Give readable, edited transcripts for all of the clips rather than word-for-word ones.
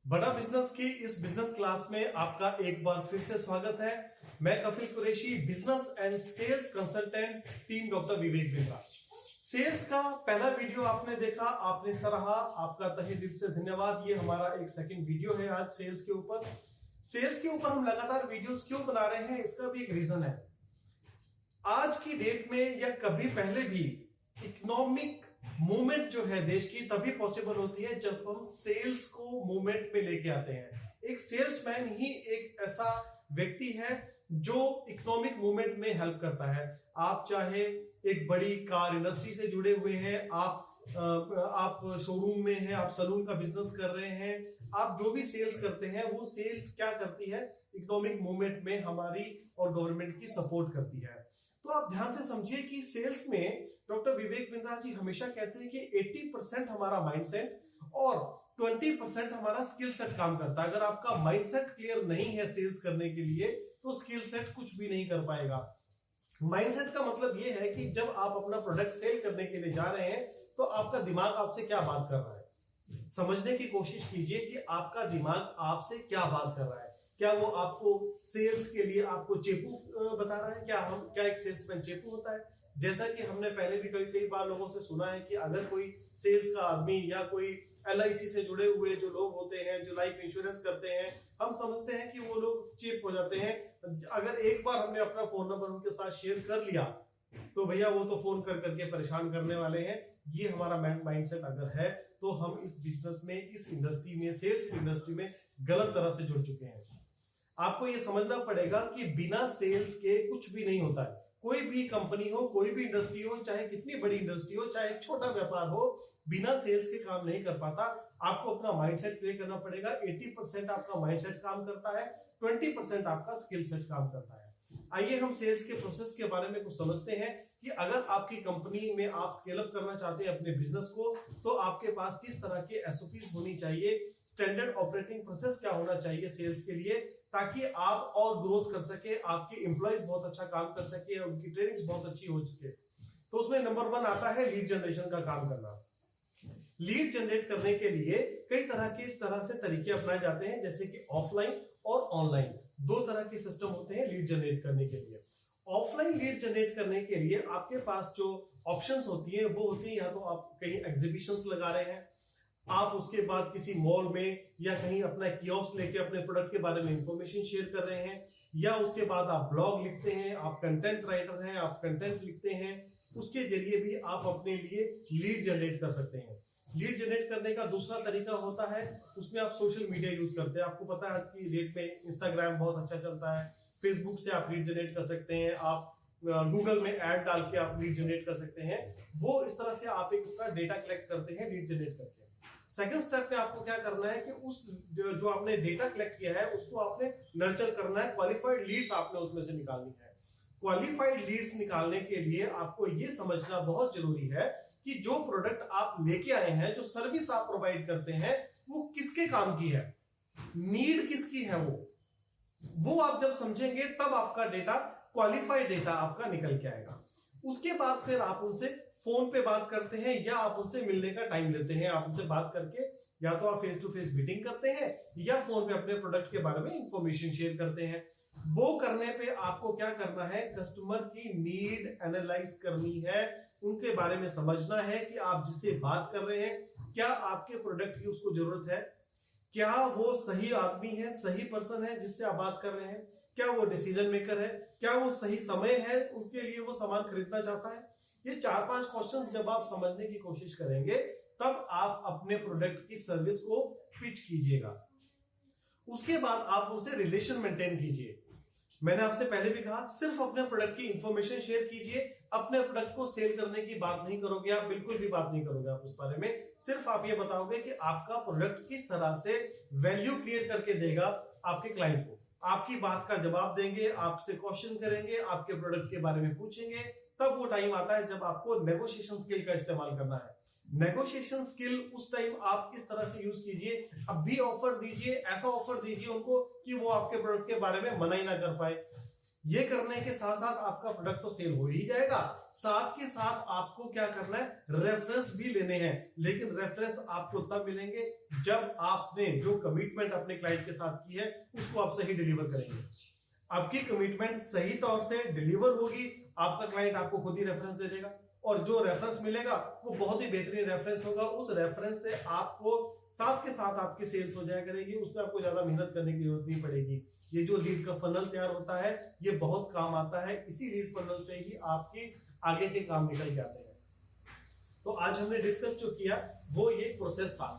बड़ा बिजनेस की इस बिजनेस क्लास में आपका एक बार फिर से स्वागत है। मैं Kapil Qureshi, business and sales consultant, team doctor Vivek Bindra. Sales का पहला वीडियो आपने देखा, आपने सराहा, आपका तहे दिल से धन्यवाद। ये हमारा एक सेकंड वीडियो है आज सेल्स के ऊपर। सेल्स के ऊपर हम लगातार वीडियोस क्यों बना रहे हैं, इसका भी एक रीजन है। आज की डेट में या कभी पहले भी इकोनॉमिक मूवमेंट जो है देश की तभी पॉसिबल होती है जब हम सेल्स को मूवमेंट में लेके आते हैं। एक सेल्समैन ही एक ऐसा व्यक्ति है जो इकोनॉमिक मूवमेंट में हेल्प करता है। आप चाहे एक बड़ी कार इंडस्ट्री से जुड़े हुए हैं, आप शोरूम में हैं, आप सलून का बिजनेस कर रहे हैं, आप जो भी सेल्स करते हैं वो सेल्स क्या करती है, इकोनॉमिक मूवमेंट में हमारी और गवर्नमेंट की सपोर्ट करती है। तो आप ध्यान से समझिए कि सेल्स में डॉक्टर विवेक बिंद्रा जी हमेशा कहते हैं कि 80% हमारा माइंडसेट और 20% हमारा स्किल सेट काम करता है। अगर आपका माइंडसेट क्लियर नहीं है सेल्स करने के लिए तो स्किल सेट कुछ भी नहीं कर पाएगा। माइंडसेट का मतलब यह है कि जब आप अपना प्रोडक्ट सेल करने के लिए जा रहे हैं तो आपका दिमाग आपसे क्या बात कर रहा है। समझने की कोशिश कीजिए कि आपका दिमाग आपसे क्या बात कर रहा है। क्या वो आपको सेल्स के लिए आपको चेपू बता रहा है? क्या एक सेल्समैन चेपू होता है? जैसा कि हमने पहले भी कई बार लोगों से सुना है कि अगर कोई सेल्स का आदमी या कोई LIC से जुड़े हुए जो लोग होते हैं, जो लाइफ इंश्योरेंस करते हैं, हम समझते हैं कि वो लोग चेप हो जाते हैं। अगर एक बार हमने अपना फोन नंबर उनके साथ शेयर कर लिया तो भैया वो तो फोन कर करके परेशान करने वाले हैं। ये हमारा माइंडसेट अगर है तो हम इस बिजनेस में, इस इंडस्ट्री में, सेल्स की इंडस्ट्री में गलत तरह से जुड़ चुके हैं। आपको ये समझना पड़ेगा कि बिना सेल्स के कुछ भी नहीं होता है। कोई भी कंपनी हो, कोई भी इंडस्ट्री हो, चाहे कितनी बड़ी इंडस्ट्री हो, चाहे एक छोटा व्यापार हो, बिना सेल्स के काम नहीं कर पाता। आपको अपना माइंडसेट क्लियर करना पड़ेगा। 80% आपका माइंडसेट काम करता है, 20% आपका स्किल सेट काम करता है। आइए हम सेल्स के प्रोसेस के बारे में कुछ समझते हैं कि अगर आपकी कंपनी में आप स्केल अप करना चाहते हैं अपने बिजनेस को तो आपके पास किस तरह के SOPs होनी चाहिए, स्टैंडर्ड ऑपरेटिंग प्रोसेस क्या होना चाहिए सेल्स के लिए, ताकि आप और ग्रोथ कर सके, आपके एम्प्लॉइज बहुत अच्छा काम कर सके, उनकी ट्रेनिंग बहुत अच्छी हो सके। तो उसमें नंबर 1 आता है लीड जनरेशन का काम करना। लीड जनरेट करने के लिए कई तरह से तरीके अपनाए जाते हैं, जैसे कि ऑफलाइन और ऑनलाइन। 2 तरह के सिस्टम होते हैं लीड जनरेट करने के लिए। ऑफलाइन लीड जनरेट करने के लिए आपके पास जो ऑप्शंस होती हैं वो होती है, या तो आप कहीं एग्जीबिशंस लगा रहे हैं, आप उसके बाद किसी मॉल में या कहीं अपना कियोस्क लेके अपने प्रोडक्ट के बारे में इंफॉर्मेशन शेयर कर रहे हैं, या उसके बाद आप ब्लॉग लिखते हैं, आप कंटेंट राइटर हैं, आप कंटेंट लिखते हैं। उसके जरिए भी आप अपने लिए लीड जनरेट कर सकते हैं। लीड जनरेट करने का दूसरा तरीका होता है, उसमें आप सोशल मीडिया यूज करते हैं। आपको पता है आज की डेट में इंस्टाग्राम बहुत अच्छा चलता है, फेसबुक से आप लीड जनरेट कर सकते हैं, आप गूगल में ऐड डाल के आप लीड जनरेट कर सकते हैं। वो इस तरह से आप एक डेटा कलेक्ट करते हैं लीड जनरेट करके। सेकंड स्टेप में आपको क्या करना है कि उस जो आपने डेटा कलेक्ट किया है उसको आपने नर्चर करना है, क्वालिफाइड लीड्स आपने उसमें से निकालनी है। क्वालिफाइड लीड्स निकालने के लिए आपको यह समझना बहुत जरूरी है कि जो प्रोडक्ट आप लेके आए हैं, जो सर्विस आप प्रोवाइड करते हैं, वो किसके काम की है, नीड किसकी है, वो आप जब समझेंगे तब आपका डेटा, क्वालिफाइड डेटा आपका निकल के आएगा। उसके बाद फिर आप उनसे फोन पे बात करते हैं या आप उनसे मिलने का टाइम लेते हैं। आप उनसे बात करके या तो आप फेस टू फेस मीटिंग करते हैं या फोन पे अपने प्रोडक्ट के बारे में इंफॉर्मेशन शेयर करते हैं। वो करने पे आपको क्या करना है, कस्टमर की नीड एनालाइज करनी है, उनके बारे में समझना है कि आप जिससे बात कर रहे हैं क्या आपके प्रोडक्ट की उसको जरूरत है, क्या वो सही आदमी है, सही पर्सन है जिससे आप बात कर रहे हैं, क्या वो डिसीजन मेकर है, क्या वो सही समय है उसके लिए वो सामान खरीदना चाहता है। ये 4-5 क्वेश्चंस जब आप समझने की कोशिश करेंगे तब आप अपने प्रोडक्ट की सर्विस को पिच कीजिएगा। उसके बाद आप उनसे रिलेशन मेंटेन कीजिए। मैंने आपसे पहले भी कहा, सिर्फ अपने प्रोडक्ट की इंफॉर्मेशन शेयर कीजिए, अपने प्रोडक्ट को सेल करने की बात नहीं करोगे आप, बिल्कुल भी बात नहीं करोगे आप उस बारे में। सिर्फ आप ये बताओगे कि आपका प्रोडक्ट किस तरह से वैल्यू क्रिएट करके देगा आपके क्लाइंट को। आपकी बात का जवाब देंगे, आपसे क्वेश्चन करेंगे, आपके प्रोडक्ट के बारे में पूछेंगे। तब वो टाइम आता है जब आपको नेगोशिएशन स्किल का इस्तेमाल करना है। नेगोशिएशन स्किल उस टाइम आप इस तरह से यूज कीजिए, अब भी ऑफर दीजिए, ऐसा ऑफर दीजिए उनको कि वो आपके प्रोडक्ट के बारे में मना ही ना कर पाए। ये करने के साथ साथ आपका प्रोडक्ट तो सेल हो ही जाएगा, साथ के साथ आपको क्या करना है, रेफरेंस भी लेने हैं। लेकिन रेफरेंस आपको तब मिलेंगे जब आपने जो कमिटमेंट अपने क्लाइंट के साथ की है उसको आप सही डिलीवर करेंगे। आपकी कमिटमेंट सही तौर से डिलीवर होगी, आपका क्लाइंट आपको खुद ही रेफरेंस दे देगा, और जो रेफरेंस मिलेगा वो बहुत ही बेहतरीन रेफरेंस होगा। उस रेफरेंस से आपको साथ के साथ आपकी सेल्स हो जाया करेगी, उसमें आपको ज्यादा मेहनत करने की जरूरत नहीं पड़ेगी। ये जो लीड का फनल तैयार होता है ये बहुत काम आता है, इसी लीड फनल से ही आपके आगे के काम निकल के आते हैं। तो आज हमने डिस्कस जो किया वो ये प्रोसेस था।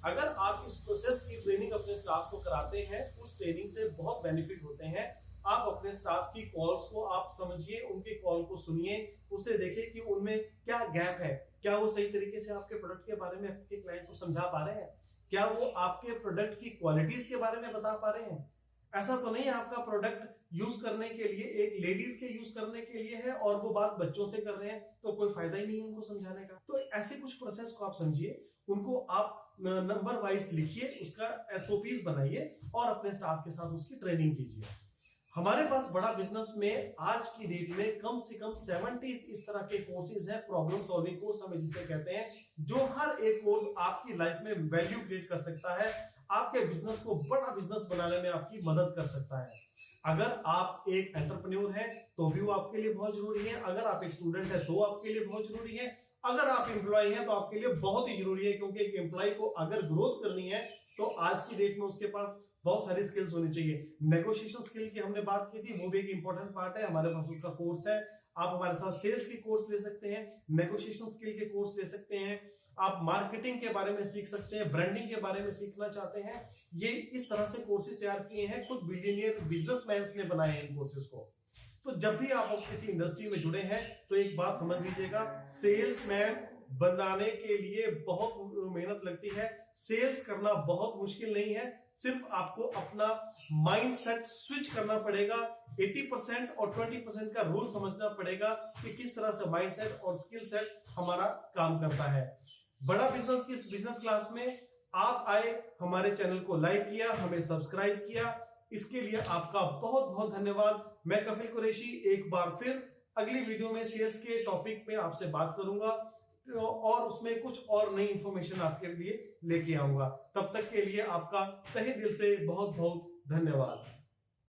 अगर आप इस प्रोसेस की ट्रेनिंग अपने स्टाफ को कराते हैं, उस ट्रेनिंग से बहुत बेनिफिट होते हैं। आप अपने स्टाफ की कॉल्स को आप समझिए, उनके कॉल को सुनिए, उससे देखिए कि उनमें क्या गैप है, क्या वो सही तरीके से आपके प्रोडक्ट के बारे में आपके क्लाइंट को समझा पा रहे हैं, क्या वो आपके प्रोडक्ट की क्वालिटीज के बारे में बता पा रहे हैं। ऐसा तो नहीं है आपका प्रोडक्ट यूज करने के लिए एक लेडीज के यूज करने के लिए है और वो बात बच्चों से कर रहे हैं, तो कोई फायदा ही नहीं है उनको समझाने का। तो ऐसे कुछ प्रोसेस को आप समझिए, उनको आप नंबर वाइज लिखिए, उसका एसओपीज बनाइए और अपने स्टाफ के साथ उसकी ट्रेनिंग कीजिए। हमारे पास बड़ा बिजनेस में आज की डेट में कम से कम 70 इस तरह के कोर्सेज हैं, प्रॉब्लम सॉल्विंग कोर्स हमें जिसे कहते हैं, जो हर एक कोर्स आपकी लाइफ में वैल्यू क्रिएट कर सकता है, आपके बिजनेस को बड़ा बिजनेस बनाने में आपकी मदद कर सकता है। अगर आप एक एंटरप्रेन्योर हैं तो भी वो आपके लिए बहुत जरूरी है, अगर आप एक स्टूडेंट है तो आपके लिए बहुत जरूरी है, अगर आप एम्प्लॉय हैं तो आपके लिए बहुत ही जरूरी है, क्योंकि एक एम्प्लॉय को अगर ग्रोथ करनी है तो आज की डेट में उसके पास बहुत सारी स्किल्स होनी चाहिए। नेगोशिएशन स्किल की हमने बात की थी, वो भी एक इंपॉर्टेंट पार्ट है, हमारे पास उसका कोर्स है। आप हमारे साथ सेल्स के कोर्स ले सकते हैं, नेगोशिएशन स्किल के कोर्स ले सकते हैं, आप मार्केटिंग के बारे में सीख सकते हैं, ब्रांडिंग के बारे में सीखना चाहते हैं। ये इस तरह से कोर्सेज तैयार किए हैं, खुद बिलियनियर बिजनेसमैन ने बनाए हैं इन कोर्सेज को। तो जब भी आप किसी इंडस्ट्री में जुड़े हैं तो एक बात समझ लीजिएगा, सेल्समैन बनाने के लिए बहुत मेहनत लगती है, सेल्स करना बहुत मुश्किल नहीं है, सिर्फ आपको अपना माइंडसेट स्विच करना पड़ेगा। 80% और 20% का रूल समझना पड़ेगा कि किस तरह से माइंडसेट और स्किल सेट हमारा काम करता है। बड़ा बिजनेस की इस बिजनेस क्लास में आप आए, हमारे चैनल को लाइक किया, हमें सब्सक्राइब किया, इसके लिए आपका बहुत बहुत धन्यवाद। मैं कफिल कुरैशी एक बार फिर अगली वीडियो में सेल्स के टॉपिक पे आपसे बात करूंगा और उसमें कुछ और नई इंफॉर्मेशन आपके लिए लेके आऊंगा। तब तक के लिए आपका तहे दिल से बहुत बहुत धन्यवाद।